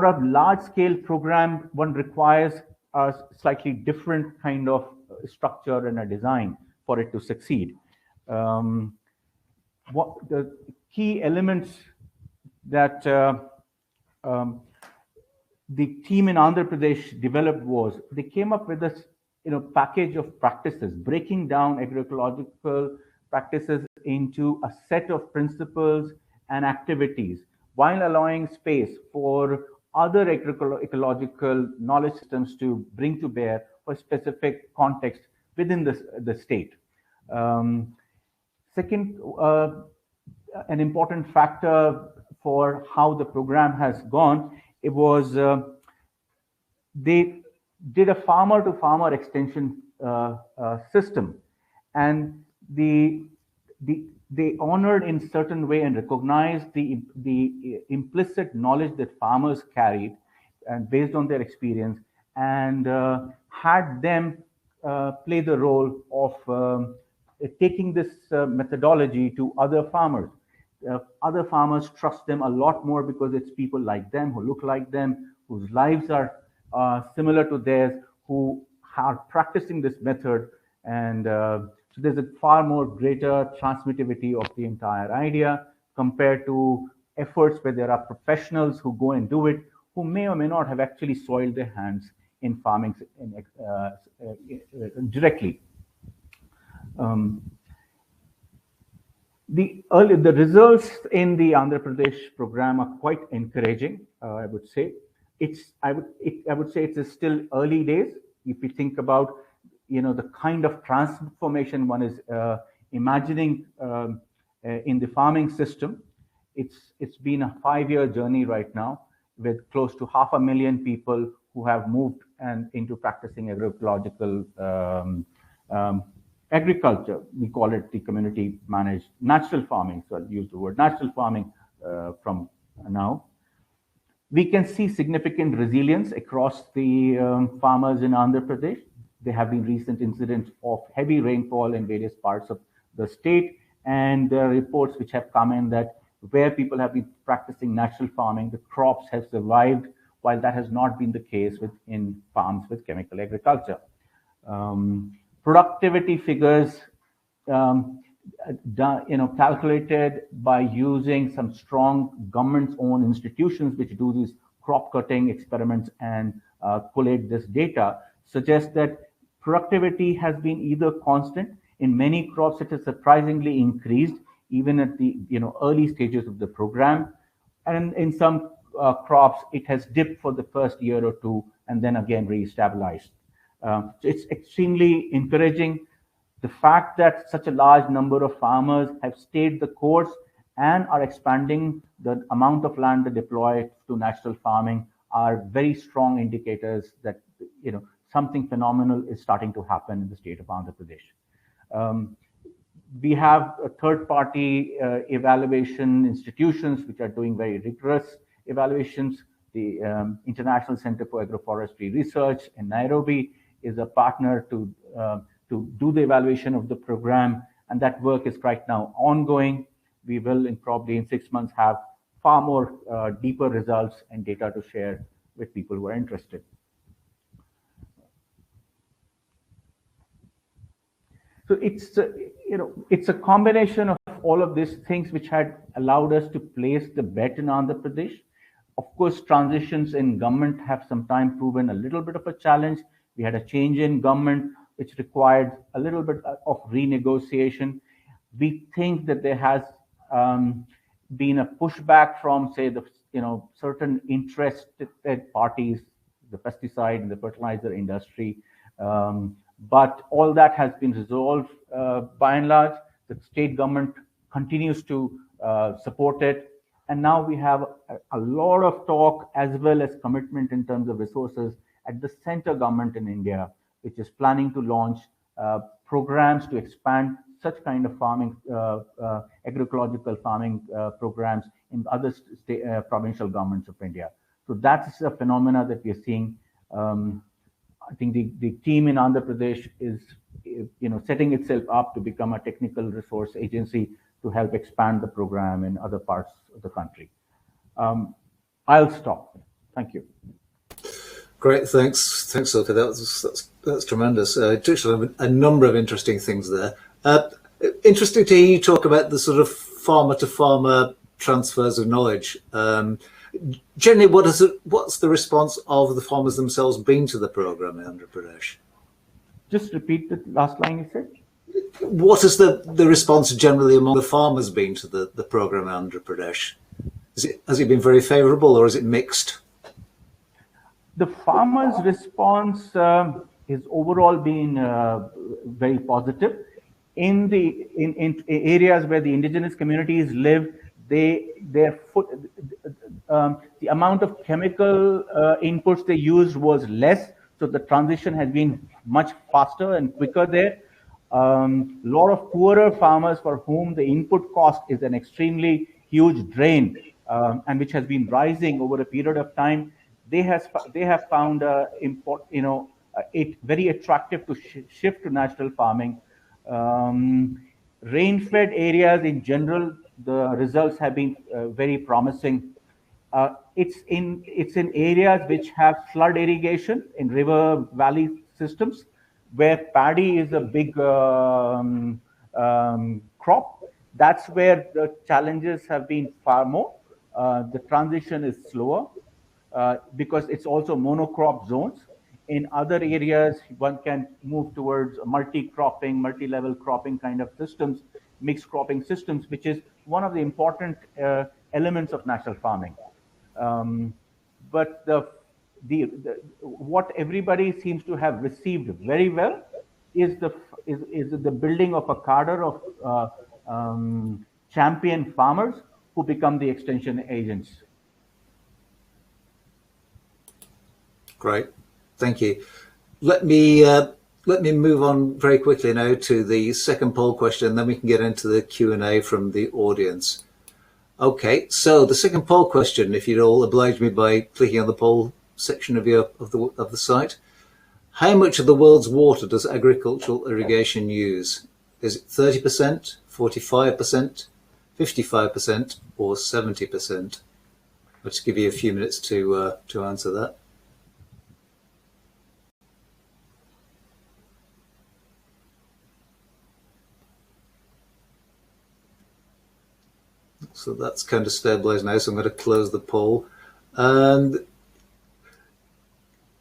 a large-scale program, one requires a slightly different kind of structure and a design for it to succeed. What the key elements that the team in Andhra Pradesh developed was, they came up with this package of practices, breaking down agroecological practices into a set of principles and activities, while allowing space for other agroecological knowledge systems to bring to bear for specific context within the state. Second, an important factor for how the program has gone, it was they did a farmer-to-farmer extension system, and they honored in certain way and recognized the implicit knowledge that farmers carried, and based on their experience, and had them play the role of taking this methodology to other farmers. Other farmers trust them a lot more because it's people like them, who look like them, whose lives are similar to theirs, who are practicing this method. And so there's a far more greater transmittivity of the entire idea compared to efforts where there are professionals who go and do it, who may or may not have actually soiled their hands in farming directly. The results in the Andhra Pradesh program are quite encouraging. I would say I would say it's still early days. If you think about the kind of transformation one is imagining in the farming system, it's been a 5-year journey right now, with close to 500,000 people who have moved into practicing agroecological agriculture. We call it the community managed natural farming. So I'll use the word natural farming from now. We can see significant resilience across the farmers in Andhra Pradesh. There have been recent incidents of heavy rainfall in various parts of the state, and there are reports which have come in that where people have been practicing natural farming, the crops have survived, while that has not been the case in farms with chemical agriculture. Productivity figures, calculated by using some strong government's own institutions which do these crop cutting experiments and collate this data, suggest that productivity has been either constant. In many crops, it has surprisingly increased, even at the early stages of the program. And in some crops, it has dipped for the first year or two and then again re-stabilized. So it's extremely encouraging. The fact that such a large number of farmers have stayed the course and are expanding the amount of land they deploy to natural farming are very strong indicators that something phenomenal is starting to happen in the state of Andhra Pradesh. We have a third-party evaluation institutions which are doing very rigorous evaluations. The International Center for Agroforestry Research in Nairobi is a partner to do the evaluation of the program, and that work is right now ongoing. We will probably in 6 months have far more deeper results and data to share with people who are interested. So it's a combination of all of these things which had allowed us to place the bet in Andhra Pradesh. Of course, transitions in government have sometimes proven a little bit of a challenge. We had a change in government which required a little bit of renegotiation. We think that there has been a pushback from, say, the certain interested parties, the pesticide and the fertilizer industry. But all that has been resolved by and large. The state government continues to support it. And now we have a lot of talk as well as commitment in terms of resources at the center government in India, which is planning to launch programs to expand such kind of farming, agroecological farming programs in other provincial governments of India. So that's a phenomena that we are seeing. I think the team in Andhra Pradesh is, setting itself up to become a technical resource agency to help expand the program in other parts of the country. I'll stop. Thank you. Great, thanks, Zulfiqar. That's tremendous. Touched on a number of interesting things there. Interesting to hear you talk about the sort of farmer to farmer transfers of knowledge. Generally, what's the response of the farmers themselves been to the program in Andhra Pradesh? Just repeat the last line you said. What has the response generally among the farmers been to the program in Andhra Pradesh? Has it been very favourable or is it mixed? The farmers' response is overall been very positive. In areas where the indigenous communities live, the amount of chemical inputs they used was less, so the transition has been much faster and quicker there. Lot of poorer farmers for whom the input cost is an extremely huge drain, and which has been rising over a period of time. They have found it very attractive to shift to natural farming. Rain-fed areas in general, the results have been very promising. It's in areas which have flood irrigation in river valley systems, where paddy is a big crop. That's where the challenges have been far more. The transition is slower because it's also monocrop zones. In other areas, one can move towards multi-cropping, multi-level cropping kind of systems, mixed cropping systems, which is one of the important elements of natural farming. But what everybody seems to have received very well is the building of a cadre of champion farmers who become the extension agents. Great, thank you. Let me move on very quickly now to the second poll question, then we can get into the Q&A from the audience. Okay, so the second poll question, if you'd all oblige me by clicking on the poll section of the site. How much of the world's water does agricultural irrigation use? Is it 30%, 45%, 55%, or 70%? I'll just give you a few minutes to answer that. So that's kind of stabilized now, so I'm going to close the poll. And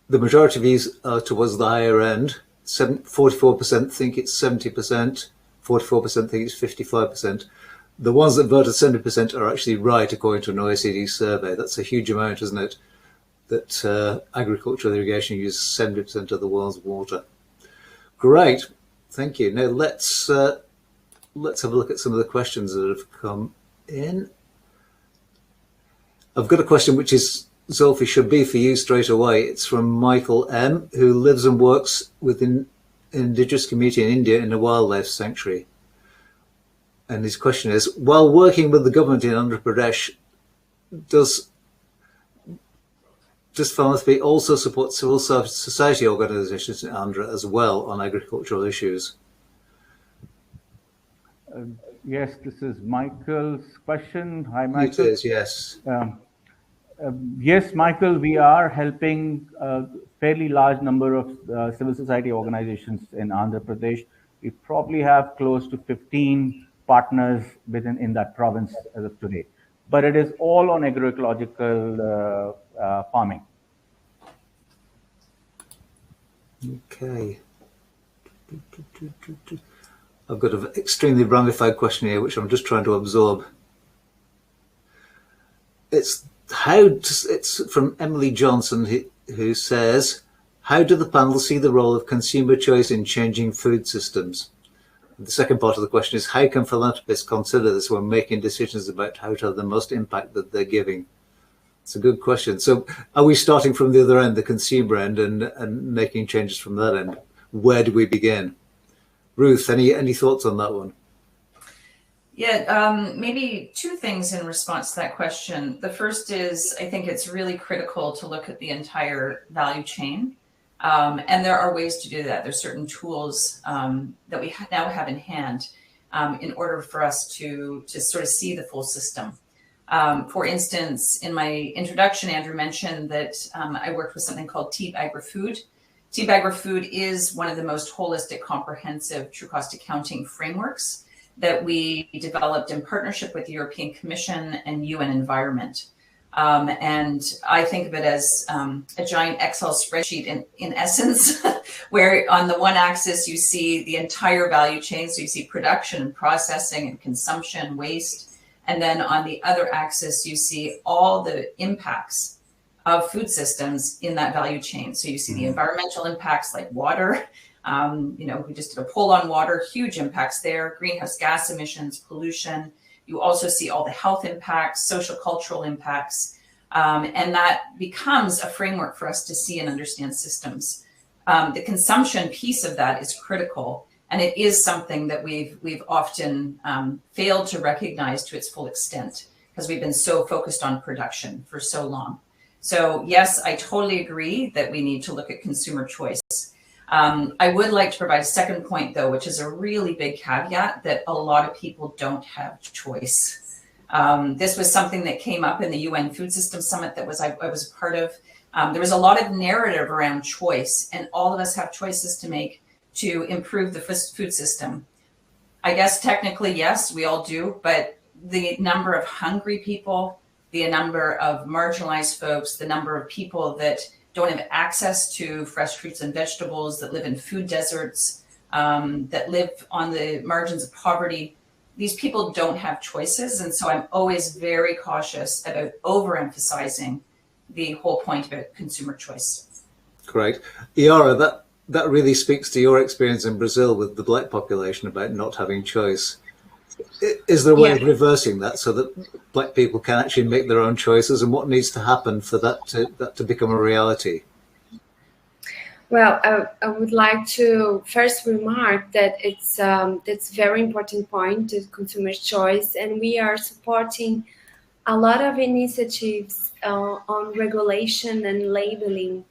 the majority of these are towards the higher end. 44% think it's 70%, 44% think it's 55%. The ones that voted 70% are actually right, according to an OECD survey. That's a huge amount, isn't it? That agricultural irrigation uses 70% of the world's water. Great, thank you. Now let's have a look at some of the questions that have come in. I've got a question which is, Zulfi, should be for you straight away. It's from Michael M, who lives and works within an indigenous community in India in a wildlife sanctuary. And his question is, while working with the government in Andhra Pradesh, does philanthropy also support civil society organizations in Andhra as well on agricultural issues? Yes, this is Michael's question. Hi, Michael. It is, yes. Yes, Michael, we are helping a fairly large number of civil society organizations in Andhra Pradesh. We probably have close to 15 partners in that province as of today. But it is all on agroecological farming. Okay. I've got an extremely ramified question here, which I'm just trying to absorb. It's from Emily Johnson, who says, how do the panel see the role of consumer choice in changing food systems? The second part of the question is, how can philanthropists consider this when making decisions about how to have the most impact that they're giving? It's a good question. So are we starting from the other end, the consumer end, and making changes from that end? Where do we begin? Ruth, any thoughts on that one? Yeah, maybe two things in response to that question. The first is, I think it's really critical to look at the entire value chain. And there are ways to do that. There's certain tools that we now have in hand in order for us to sort of see the full system. For instance, in my introduction, Andrew mentioned that I worked with something called Team Agri-Food. Team Agri-Food is one of the most holistic, comprehensive true cost accounting frameworks that we developed in partnership with the European Commission and UN Environment. And I think of it as a giant Excel spreadsheet in essence, where on the one axis you see the entire value chain. So you see production and processing and consumption, waste. And then on the other axis, you see all the impacts of food systems in that value chain. So you see the environmental impacts like water. We just did a poll on water, huge impacts there, greenhouse gas emissions, pollution. You also see all the health impacts, social cultural impacts, and that becomes a framework for us to see and understand systems. The consumption piece of that is critical, and it is something that we've often failed to recognize to its full extent because we've been so focused on production for so long. So yes, I totally agree that we need to look at consumer choice. I would like to provide a second point, though, which is a really big caveat that a lot of people don't have choice. This was something that came up in the UN Food System Summit that I was a part of. There was a lot of narrative around choice, and all of us have choices to make to improve the food system. I guess technically, yes, we all do, but the number of hungry people, the number of marginalized folks, the number of people that don't have access to fresh fruits and vegetables, that live in food deserts, that live on the margins of poverty. These people don't have choices. And so I'm always very cautious about overemphasizing the whole point about consumer choice. Great. Iara, that really speaks to your experience in Brazil with the black population about not having choice. Is there a way of reversing that so that black people can actually make their own choices, and what needs to happen for that to become a reality? Well, I would like to first remark that it's a very important point, the consumer's choice, and we are supporting a lot of initiatives on regulation and labeling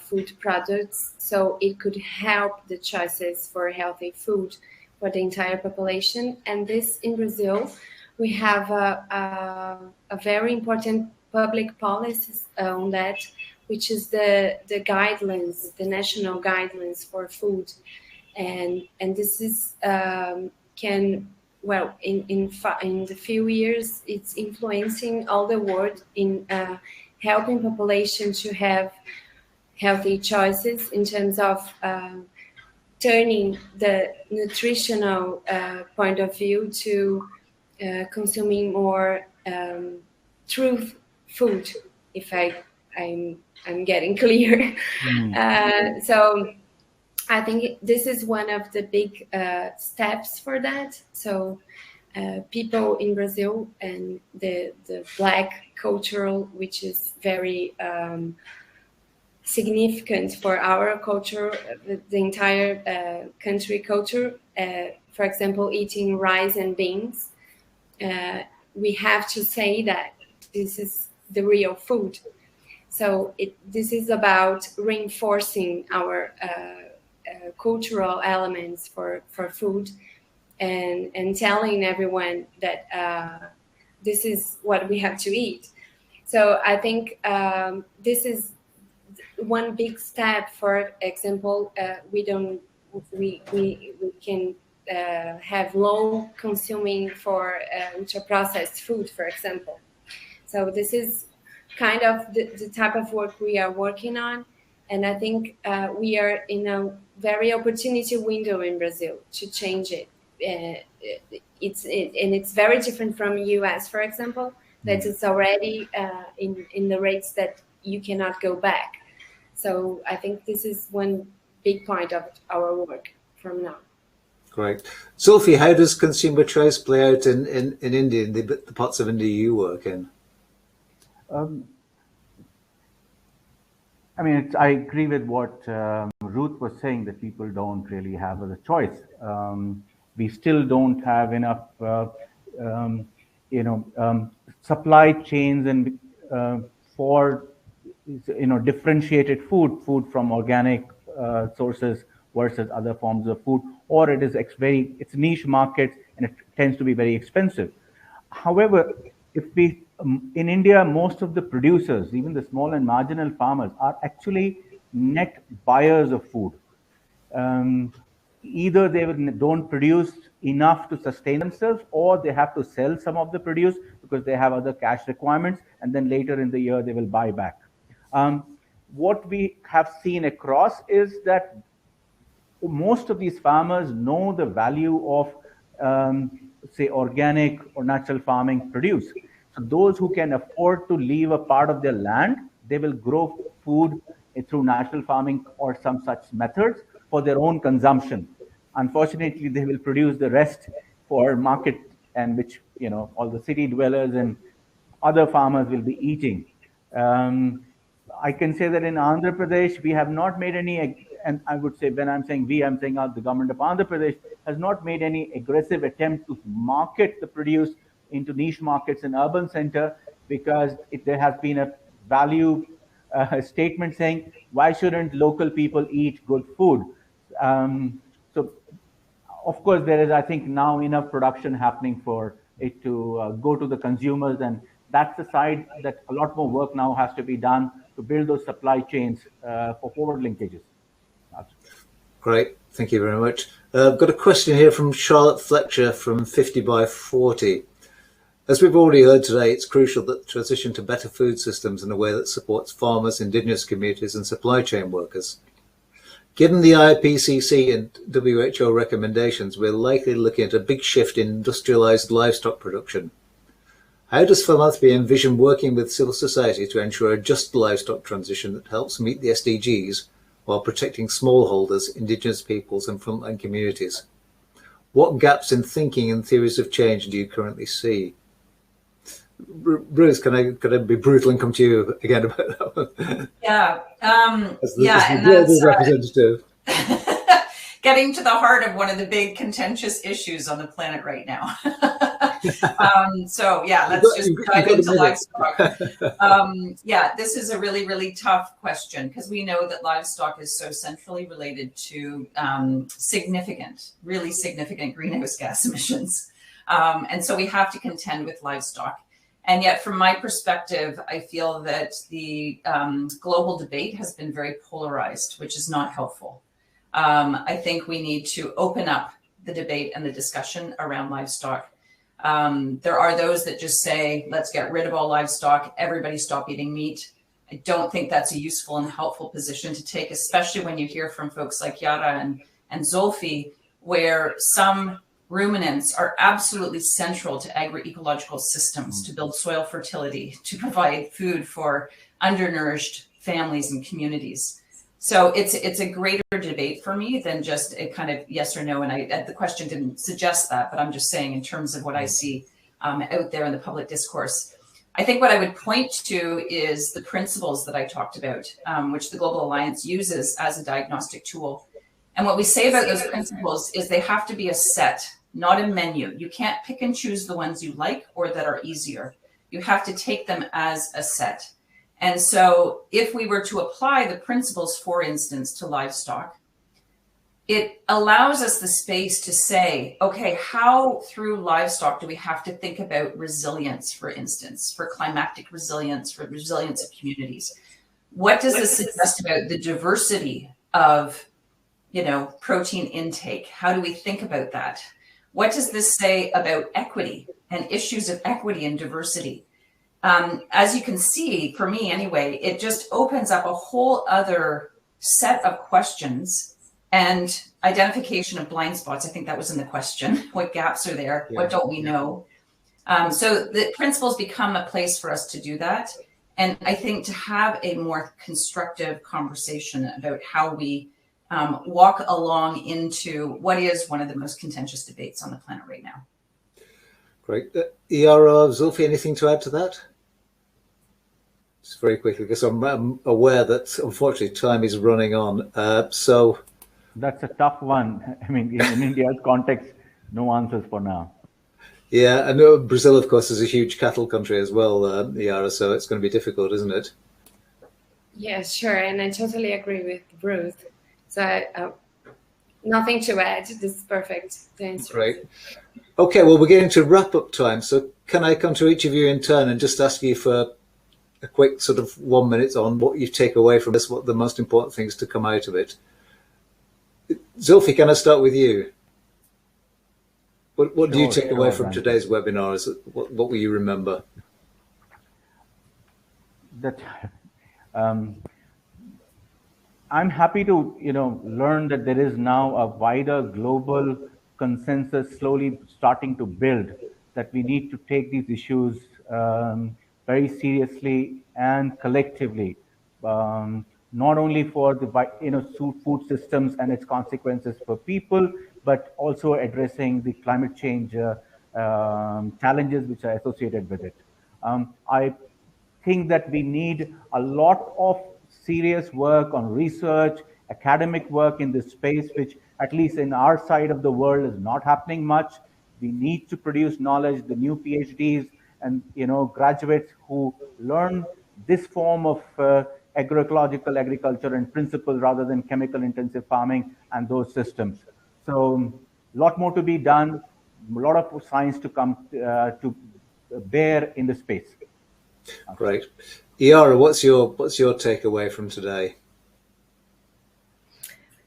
food products, so it could help the choices for healthy food for the entire population. And this in Brazil, we have a very important public policies on that, which is the guidelines, the national guidelines for food, and this is in the few years it's influencing all the world in helping population to have healthy choices in terms of turning the nutritional point of view to consuming more truth food, if I'm getting clear. So I think this is one of the big steps for that. So people in Brazil and the Black cultural, which is very significant for our culture, the entire country culture. For example, eating rice and beans. We have to say that this is the real food. So this is about reinforcing our cultural elements for food, and telling everyone that this is what we have to eat. So I think this is one big step. For example, we can have low consuming for ultra processed food, for example. So this is kind of the type of work we are working on, and I think we are in a very opportunity window in Brazil to change it. It's very different from US, for example, that it's already in the rates that you cannot go back. So I think this is one big point of our work from now. Great. Zulfi, how does consumer choice play out in India, in the parts of India you work in? I mean, I agree with what Ruth was saying, that people don't really have a choice. We still don't have enough, supply chains and for differentiated food from organic sources versus other forms of food, or it's niche markets and it tends to be very expensive. However, in India, most of the producers, even the small and marginal farmers, are actually net buyers of food. Either they don't produce enough to sustain themselves, or they have to sell some of the produce because they have other cash requirements, and then later in the year they will buy back. What we have seen across is that most of these farmers know the value of, say, organic or natural farming produce. So those who can afford to leave a part of their land, they will grow food through natural farming or some such methods for their own consumption. Unfortunately, they will produce the rest for market, and which all the city dwellers and other farmers will be eating. I can say that in Andhra Pradesh, we have not made any, and I would say when I'm saying we, I'm saying the government of Andhra Pradesh has not made any aggressive attempt to market the produce into niche markets in urban center, because there has been a value statement saying, why shouldn't local people eat good food? So of course there is, I think, now enough production happening for it to go to the consumers, and that's the side that a lot more work now has to be done to build those supply chains for forward linkages. Great, thank you very much. I've got a question here from Charlotte Fletcher from 50 by 40. As we've already heard today, it's crucial that the transition to better food systems in a way that supports farmers, indigenous communities and supply chain workers. Given the IPCC and WHO recommendations, we're likely looking at a big shift in industrialised livestock production. How does philanthropy envision working with civil society to ensure a just livestock transition that helps meet the SDGs while protecting smallholders, indigenous peoples and frontline communities? What gaps in thinking and theories of change do you currently see? Ruth, can I be brutal and come to you again about that one? Yeah. As the global representative. Getting to the heart of one of the big contentious issues on the planet right now. So yeah, let's just dive into livestock. Yeah, this is a really, really tough question because we know that livestock is so centrally related to really significant greenhouse gas emissions. And so we have to contend with livestock. And yet, from my perspective, I feel that the global debate has been very polarized, which is not helpful. I think we need to open up the debate and the discussion around livestock. There are those that just say, let's get rid of all livestock, everybody stop eating meat. I don't think that's a useful and helpful position to take, especially when you hear from folks like Yara and Zulfi, where some ruminants are absolutely central to agroecological systems, to build soil fertility, to provide food for undernourished families and communities. So it's a greater debate for me than just a kind of yes or no. And the question didn't suggest that, but I'm just saying in terms of what I see out there in the public discourse. I think what I would point to is the principles that I talked about, which the Global Alliance uses as a diagnostic tool. And what we say about those principles is they have to be a set, not a menu. You can't pick and choose the ones you like or that are easier. You have to take them as a set. And so if we were to apply the principles, for instance, to livestock, it allows us the space to say, okay, how through livestock do we have to think about resilience, for instance, for climatic resilience, for resilience of communities? What does this suggest about the diversity of, protein intake? How do we think about that? What does this say about equity and issues of equity and diversity? As you can see, for me anyway, it just opens up a whole other set of questions and identification of blind spots. I think that was in the question. What gaps are there? Yeah. What don't we know? So the principles become a place for us to do that. And I think to have a more constructive conversation about how we walk along into what is one of the most contentious debates on the planet right now. Great. Iara, Zulfi, anything to add to that? Just very quickly, because I'm aware that unfortunately time is running on. So that's a tough one. I mean, in India's context, no answers for now. Yeah, I know Brazil, of course, is a huge cattle country as well, Yara, so it's going to be difficult, isn't it? Yeah, sure. And I totally agree with Ruth. So nothing to add. This is perfect. Thanks. Great. Okay, well, we're getting to wrap-up time. So can I come to each of you in turn and just ask you for a quick sort of 1 minute on what you take away from this, what the most important things to come out of it? Zulfi, can I start with you? What do you take away from today's webinar? What will you remember? That I'm happy to learn that there is now a wider global consensus slowly starting to build that we need to take these issues very seriously and collectively, not only for the food systems and its consequences for people, but also addressing the climate change challenges which are associated with it. I think that we need a lot of serious work on research, academic work in this space, which at least in our side of the world is not happening much. We need to produce knowledge, the new PhDs and graduates who learn this form of agroecological agriculture and principle rather than chemical intensive farming and those systems. So a lot more to be done, a lot of science to come to bear in the space. Great. Iara, what's your takeaway from today?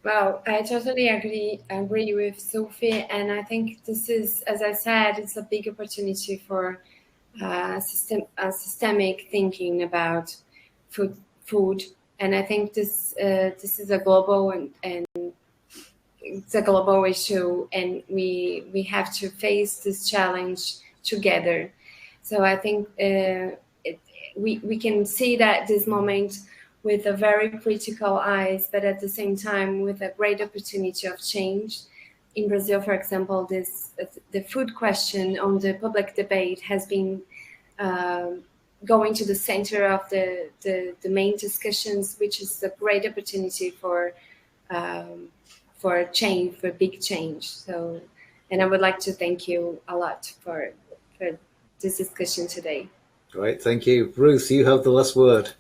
Well, I totally agree with Sophie, and I think this is, as I said, it's a big opportunity for systemic thinking about food, and I think this is a global and it's a global issue, and we have to face this challenge together. So I think we can see that this moment with a very critical eyes, but at the same time with a great opportunity of change. In Brazil, for example, the food question on the public debate has been going to the center of the main discussions, which is a great opportunity for change, for big change. So, and I would like to thank you a lot for this discussion today. Great, thank you. Ruth, you have the last word.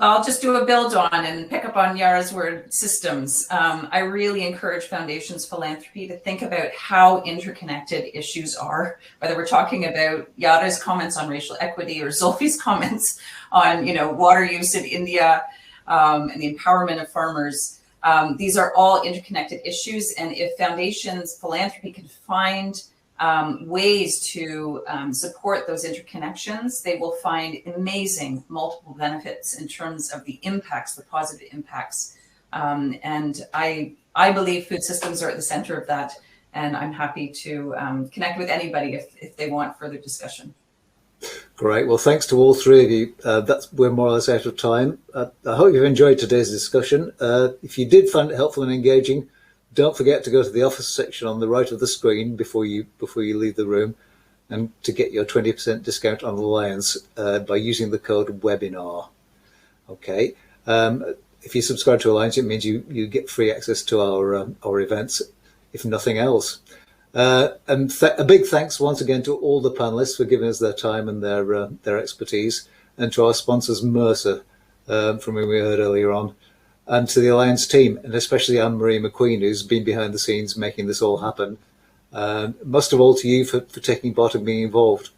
I'll just do a build on and pick up on Yara's word, systems. I really encourage Foundations Philanthropy to think about how interconnected issues are, whether we're talking about Yara's comments on racial equity or Zulfi's comments on, water use in India and the empowerment of farmers. These are all interconnected issues. And if Foundations Philanthropy can find ways to support those interconnections, they will find amazing multiple benefits in terms of the impacts, the positive impacts. And I believe food systems are at the center of that. And I'm happy to connect with anybody if they want further discussion. Great. Well, thanks to all three of you. We're more or less out of time. I hope you've enjoyed today's discussion. If you did find it helpful and engaging, don't forget to go to the office section on the right of the screen before you leave the room, and to get your 20% discount on Alliance by using the code webinar. Okay. If you subscribe to Alliance, it means you get free access to our events, if nothing else. And a big thanks once again to all the panelists for giving us their time and their expertise, and to our sponsors, Mercer, from whom we heard earlier on, and to the Alliance team, and especially Anne-Marie McQueen, who's been behind the scenes making this all happen. Most of all to you for taking part and being involved.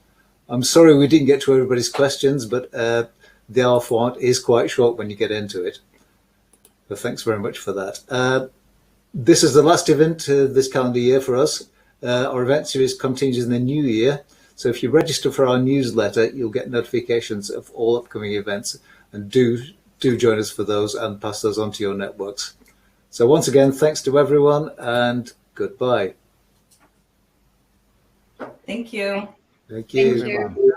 I'm sorry we didn't get to everybody's questions, but the hour format is quite short when you get into it. So thanks very much for that. This is the last event this calendar year for us. Our event series continues in the new year. So if you register for our newsletter, you'll get notifications of all upcoming events, and do join us for those and pass those on to your networks. So once again, thanks to everyone, and goodbye. Thank you. Thank you. Thank you.